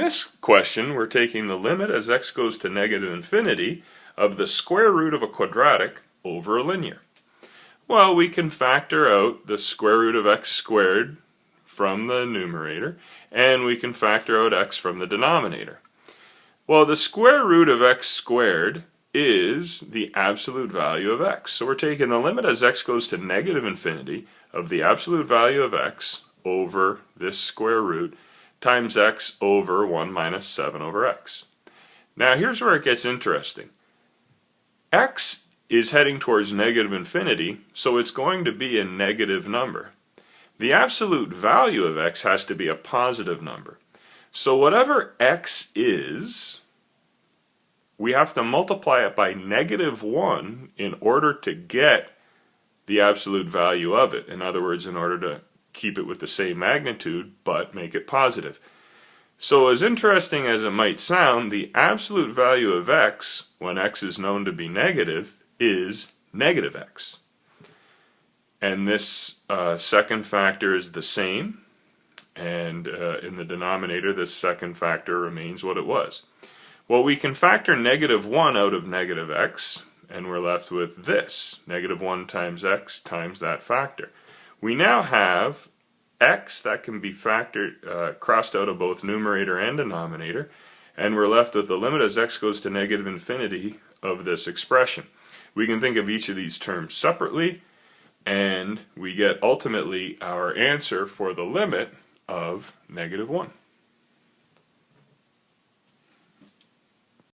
this question, we're taking the limit as x goes to negative infinity of the square root of a quadratic over a linear. Well, we can factor out the square root of x squared from the numerator, and we can factor out x from the denominator. Well, the square root of x squared is the absolute value of x. So we're taking the limit as x goes to negative infinity of the absolute value of x over this square root times x over 1 minus 7 over x. Now here's where it gets interesting. X is heading towards negative infinity, so it's going to be a negative number. The absolute value of x has to be a positive number. So whatever x is, we have to multiply it by negative 1 in order to get the absolute value of it. In other words, in order to keep it with the same magnitude, but make it positive. So as interesting as it might sound, the absolute value of x, when x is known to be negative, is negative x. And this second factor is the same, and in the denominator this second factor remains what it was. Well, we can factor negative 1 out of negative x, and we're left with this, negative 1 times x times that factor. We now have x that can be factored, crossed out of both numerator and denominator, and we're left with the limit as x goes to negative infinity of this expression. We can think of each of these terms separately, and we get ultimately our answer for the limit of negative 1.